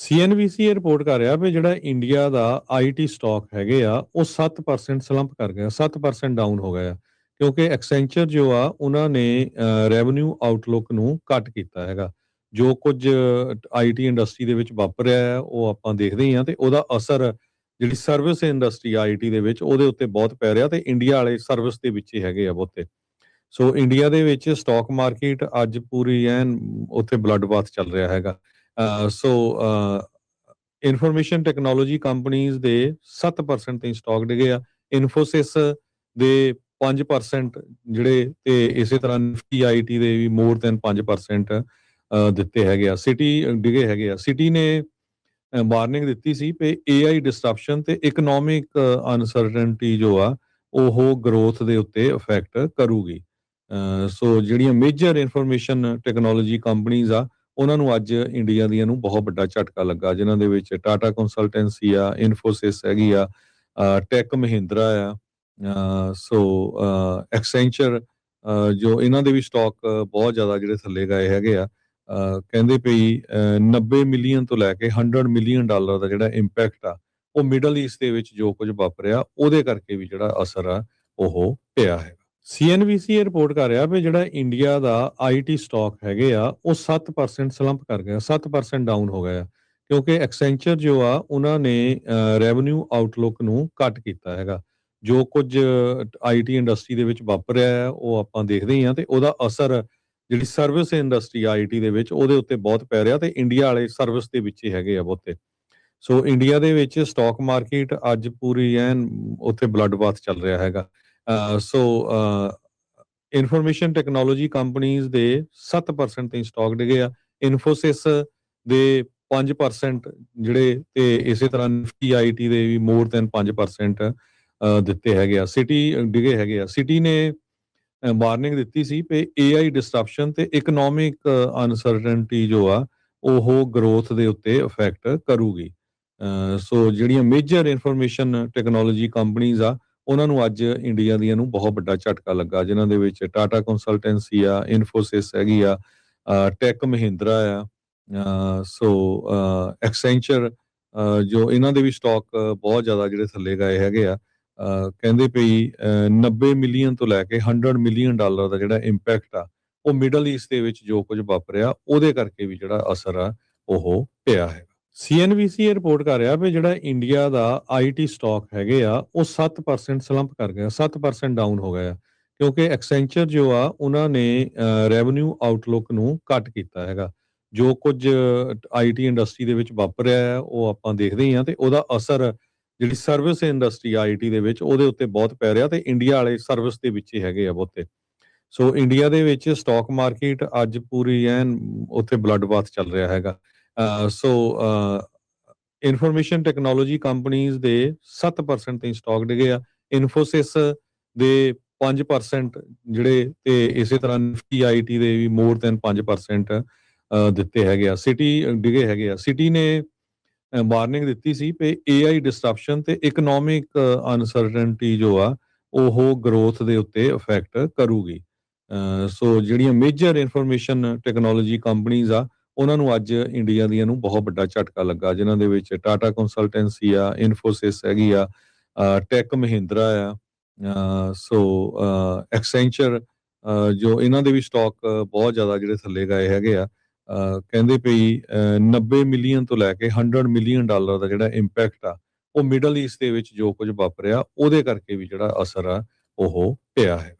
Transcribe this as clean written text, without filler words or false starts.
ਸੀਐਨਬੀਸੀ report ਕਰ ਰਿਹਾ ਵੀ ਜਿਹੜਾ ਇੰਡੀਆ ਦਾ ਆਈਟੀ ਸਟਾਕ ਹੈਗੇ ਆ ਉਹ 7% ਸਲੰਪ ਕਰ ਗਿਆ 7% ਡਾਊਨ ਹੋ ਗਿਆ ਕਿਉਂਕਿ ਐਕਸੈਂਚਰ ਜੋ ਆ ਉਹਨਾਂ ਨੇ ਰੈਵਨਿਊ ਆਊਟਲੁੱਕ ਨੂੰ ਕੱਟ ਕੀਤਾ ਹੈਗਾ। ਜੋ ਕੁਝ ਆਈਟੀ ਇੰਡਸਟਰੀ ਦੇ ਵਿੱਚ ਵਾਪਰ ਰਿਹਾ ਹੈ ਉਹ ਆਪਾਂ ਦੇਖਦੇ ਹੀ ਹਾਂ ਤੇ ਉਹਦਾ ਅਸਰ ਜਿਹੜੀ ਸਰਵਿਸ ਇੰਡਸਟਰੀ ਆਈਟੀ ਦੇ ਵਿੱਚ ਉਹਦੇ ਉੱਤੇ ਬਹੁਤ ਪੈ ਰਿਹਾ ਤੇ ਇੰਡੀਆ ਵਾਲੇ ਸਰਵਿਸ ਦੇ ਵਿੱਚ ਹੀ ਹੈਗੇ ਆ ਬਹੁਤੇ। ਸੋ ਇੰਡੀਆ ਦੇ ਵਿੱਚ ਸਟਾਕ ਮਾਰਕੀਟ ਅੱਜ ਪੂਰੀ ਐਨ ਉੱਥੇ ਬਲੱਡ ਬਾਥ ਚੱਲ ਰਿਹਾ ਹੈਗਾ। ਸੋ ਇਨਫੋਰਮੇਸ਼ਨ ਟੈਕਨੋਲੋਜੀ ਕੰਪਨੀਆਂ ਦੇ 7% ਤੇ ਸਟਾਕ ਡਿਗੇ ਆ। ਇਨਫੋਸਿਸ ਦੇ 5% ਜਿਹੜੇ ਤੇ ਇਸੇ ਤਰ੍ਹਾਂ ਨਿਫਟੀ ਆਈਟੀ ਦੇ ਵੀ ਮੋਰ ਦੈਨ 5% ਦਿੱਤੇ ਹੈਗੇ ਆ। ਸਿਟੀ ਡਿਗੇ ਹੈਗੇ ਆ। ਸਿਟੀ ਨੇ ਵਾਰਨਿੰਗ ਦਿੱਤੀ ਸੀ ਕਿ AI ਡਿਸਟਰਪਸ਼ਨ ਤੇ ਇਕਨੋਮਿਕ ਅਨਸਰਟਨਟੀ ਜੋ ਆ ਉਹ ਗਰੋਥ ਦੇ ਉੱਤੇ ਇਫੈਕਟ ਕਰੂਗੀ। ਸੋ ਜਿਹੜੀਆਂ ਮੇਜਰ ਇਨਫੋਰਮੇਸ਼ਨ ਟੈਕਨੋਲੋਜੀ ਕੰਪਨੀਆਂ ਆ ਉਹਨਾਂ ਨੂੰ ਅੱਜ ਇੰਡੀਆ ਦੀਆਂ ਨੂੰ ਬਹੁਤ ਵੱਡਾ ਝਟਕਾ ਲੱਗਾ, ਜਿਨ੍ਹਾਂ ਦੇ ਵਿੱਚ ਟਾਟਾ ਕੰਸਲਟੈਂਸੀ ਆ, ਇਨਫੋਸਿਸ ਹੈਗੀ ਆ, ਟੈਕ ਮਹਿੰਦਰਾ ਆ, ਸੋ ਐਕਸੈਂਚਰ ਜੋ ਇਹਨਾਂ ਦੇ ਵੀ ਸਟਾਕ ਬਹੁਤ ਜ਼ਿਆਦਾ ਜਿਹੜੇ ਥੱਲੇ ਗਏ ਹੈਗੇ ਆ। ਕਹਿੰਦੇ ਪਈ 90 ਮਿਲੀਅਨ ਤੋਂ ਲੈ ਕੇ 100 ਮਿਲੀਅਨ ਡਾਲਰ ਦਾ ਜਿਹੜਾ ਇੰਪੈਕਟ ਆ ਉਹ ਮਿਡਲ ਈਸਟ ਦੇ ਵਿੱਚ ਜੋ ਕੁਝ ਵਾਪਰਿਆ ਉਹਦੇ ਕਰਕੇ ਵੀ ਜਿਹੜਾ ਅਸਰ ਆ ਉਹ ਪਿਆ ਹੈ। ਸੀਐਨਬੀਸੀ ਰਿਪੋਰਟ ਕਰ ਰਿਹਾ ਵੀ ਜਿਹੜਾ ਇੰਡੀਆ ਦਾ ਆਈਟੀ ਸਟਾਕ ਹੈਗੇ ਆ ਉਹ 7% ਸਲੰਪ ਕਰ ਗਿਆ 7% ਡਾਊਨ ਹੋ ਗਿਆ ਕਿਉਂਕਿ ਐਕਸੈਂਚਰ ਜੋ ਆ ਉਹਨਾਂ ਨੇ ਰੈਵਨਿਊ ਆਊਟਲੁੱਕ ਨੂੰ ਕੱਟ ਕੀਤਾ ਹੈਗਾ। ਜੋ ਕੁਝ ਆਈਟੀ ਇੰਡਸਟਰੀ ਦੇ ਵਿੱਚ ਵਾਪਰ ਰਿਹਾ ਹੈ ਉਹ ਆਪਾਂ ਦੇਖਦੇ ਹੀ ਹਾਂ ਤੇ ਉਹਦਾ ਅਸਰ ਜਿਹੜੀ ਸਰਵਿਸ ਇੰਡਸਟਰੀ ਆਈਟੀ ਦੇ ਵਿੱਚ ਉਹਦੇ ਉੱਤੇ ਬਹੁਤ ਪੈ ਰਿਹਾ ਤੇ ਇੰਡੀਆ ਵਾਲੇ ਸਰਵਿਸ ਦੇ ਵਿੱਚ ਹੀ ਹੈਗੇ ਆ ਬਹੁਤੇ। ਸੋ ਇੰਡੀਆ ਦੇ ਵਿੱਚ ਸਟਾਕ ਮਾਰਕੀਟ ਅੱਜ ਪੂਰੀ ਐਨ ਉੱਥੇ ਬਲੱਡ ਬਾਥ ਚੱਲ ਰਿਹਾ ਹੈਗਾ। ਸੋ ਇਨਫੋਰਮੇਸ਼ਨ ਟੈਕਨੋਲੋਜੀ ਕੰਪਨੀਆਂ ਦੇ 7% ਤੇ ਸਟਾਕ ਡਿਗੇ ਆ। ਇਨਫੋਸਿਸ ਦੇ 5% ਜਿਹੜੇ ਤੇ ਇਸੇ ਤਰ੍ਹਾਂ ਨਿਫਟੀ ਆਈਟੀ ਦੇ ਵੀ ਮੋਰ ਦੈਨ 5% ਦਿੱਤੇ ਹੈਗੇ ਆ। ਸਿਟੀ ਡਿਗੇ ਹੈਗੇ ਆ। ਸਿਟੀ ਨੇ ਵਾਰਨਿੰਗ ਦਿੱਤੀ ਸੀ ਕਿ AI ਡਿਸਟਰਪਸ਼ਨ ਤੇ ਇਕਨੋਮਿਕ ਅਨਸਰਟਨਟੀ ਜੋ ਆ ਉਹ ਗਰੋਥ ਦੇ ਉੱਤੇ ਇਫੈਕਟ ਕਰੂਗੀ। ਸੋ ਜਿਹੜੀਆਂ ਮੇਜਰ ਇਨਫੋਰਮੇਸ਼ਨ ਟੈਕਨੋਲੋਜੀ ਕੰਪਨੀਆਂ ਆ ਉਹਨਾਂ ਨੂੰ ਅੱਜ ਇੰਡੀਆ ਦੀਆਂ ਨੂੰ ਬਹੁਤ ਵੱਡਾ ਝਟਕਾ ਲੱਗਾ, ਜਿਨ੍ਹਾਂ ਦੇ ਵਿੱਚ ਟਾਟਾ ਕੰਸਲਟੈਂਸੀ ਆ, ਇਨਫੋਸਿਸ ਹੈਗੀ ਆ, ਟੈਕ ਮਹਿੰਦਰਾ ਆ, ਸੋ ਐਕਸੈਂਚਰ ਜੋ ਇਹਨਾਂ ਦੇ ਵੀ ਸਟਾਕ ਬਹੁਤ ਜ਼ਿਆਦਾ ਜਿਹੜੇ ਥੱਲੇ ਗਏ ਹੈਗੇ ਆ। ਕਹਿੰਦੇ ਪਈ 90 ਮਿਲੀਅਨ ਤੋਂ ਲੈ ਕੇ 100 ਮਿਲੀਅਨ ਡਾਲਰ ਦਾ ਜਿਹੜਾ ਇੰਪੈਕਟ ਆ ਉਹ ਮਿਡਲ ਈਸਟ ਦੇ ਵਿੱਚ ਜੋ ਕੁਝ ਵਾਪਰਿਆ ਉਹਦੇ ਕਰਕੇ ਵੀ ਜਿਹੜਾ ਅਸਰ ਆ ਉਹ ਪਿਆ ਹੈ। ਸੀਐਨਬੀਸੀ ਰਿਪੋਰਟ ਕਰ ਰਿਹਾ ਵੀ ਜਿਹੜਾ ਇੰਡੀਆ ਦਾ ਆਈਟੀ ਸਟਾਕ ਹੈਗੇ ਆ ਉਹ 7% ਸਲੰਪ ਕਰ ਗਿਆ 7% ਡਾਊਨ ਹੋ ਗਿਆ ਕਿਉਂਕਿ ਐਕਸੈਂਚਰ ਜੋ ਆ ਉਹਨਾਂ ਨੇ ਰੈਵਨਿਊ ਆਊਟਲੁੱਕ ਨੂੰ ਕੱਟ ਕੀਤਾ ਹੈਗਾ। ਜੋ ਕੁਝ ਆਈਟੀ ਇੰਡਸਟਰੀ ਦੇ ਵਿੱਚ ਵਾਪਰ ਰਿਹਾ ਹੈ ਉਹ ਆਪਾਂ ਦੇਖਦੇ ਹੀ ਹਾਂ ਤੇ ਉਹਦਾ ਅਸਰ ਜਿਹੜੀ ਸਰਵਿਸ ਇੰਡਸਟਰੀ ਆਈਟੀ ਦੇ ਵਿੱਚ ਉਹਦੇ ਉੱਤੇ ਬਹੁਤ ਪੈ ਰਿਹਾ ਤੇ ਇੰਡੀਆ ਵਾਲੇ ਸਰਵਿਸ ਦੇ ਵਿੱਚ ਹੀ ਹੈਗੇ ਆ ਬਹੁਤੇ। ਸੋ ਇੰਡੀਆ ਦੇ ਵਿੱਚ ਸਟਾਕ ਮਾਰਕੀਟ ਅੱਜ ਪੂਰੀ ਐਨ ਉੱਥੇ ਬਲੱਡ ਬਾਥ ਚੱਲ ਰਿਹਾ ਹੈਗਾ। ਸੋ ਇਨਫੋਰਮੇਸ਼ਨ ਟੈਕਨੋਲੋਜੀ ਕੰਪਨੀਆਂ ਦੇ 7% ਤੇ ਸਟਾਕ ਡਿਗੇ ਆ। ਇਨਫੋਸਿਸ ਦੇ 5% ਜਿਹੜੇ ਤੇ ਇਸੇ ਤਰ੍ਹਾਂ ਨਿਫਟੀ ਆਈਟੀ ਦੇ ਵੀ ਮੋਰ ਦੈਨ 5% ਦਿੱਤੇ ਹੈਗੇ ਆ। ਸਿਟੀ ਡਿਗੇ ਹੈਗੇ ਆ। ਸਿਟੀ ਨੇ ਵਾਰਨਿੰਗ ਦਿੱਤੀ ਸੀ ਕਿ AI ਡਿਸਟਰਪਸ਼ਨ ਤੇ ਇਕਨੋਮਿਕ ਅਨਸਰਟਨਟੀ ਜੋ ਆ ਉਹ ਗਰੋਥ ਦੇ ਉੱਤੇ ਇਫੈਕਟ ਕਰੂਗੀ। ਸੋ ਜਿਹੜੀਆਂ ਮੇਜਰ ਇਨਫੋਰਮੇਸ਼ਨ ਟੈਕਨੋਲੋਜੀ ਕੰਪਨੀਆਂ ਆ ਉਹਨਾਂ ਨੂੰ ਅੱਜ ਇੰਡੀਆ ਦੀਆਂ ਨੂੰ ਬਹੁਤ ਵੱਡਾ ਝਟਕਾ ਲੱਗਾ, ਜਿਨ੍ਹਾਂ ਦੇ ਵਿੱਚ ਟਾਟਾ ਕੰਸਲਟੈਂਸੀ ਆ, ਇਨਫੋਸਿਸ ਹੈਗੀ ਆ, ਟੈਕ ਮਹਿੰਦਰਾ ਆ, ਸੋ ਐਕਸੈਂਚਰ ਜੋ ਇਹਨਾਂ ਦੇ ਵੀ ਸਟਾਕ ਬਹੁਤ ਜ਼ਿਆਦਾ ਜਿਹੜੇ ਥੱਲੇ ਗਏ ਹੈਗੇ ਆ। ਕਹਿੰਦੇ ਪਈ 90 ਮਿਲੀਅਨ ਤੋਂ ਲੈ ਕੇ 100 ਮਿਲੀਅਨ ਡਾਲਰ ਦਾ ਜਿਹੜਾ ਇੰਪੈਕਟ ਆ ਉਹ ਮਿਡਲ ਈਸਟ ਦੇ ਵਿੱਚ ਜੋ ਕੁਝ ਵਾਪਰਿਆ ਉਹਦੇ ਕਰਕੇ ਵੀ ਜਿਹੜਾ ਅਸਰ ਆ ਉਹ ਪਿਆ ਹੈ।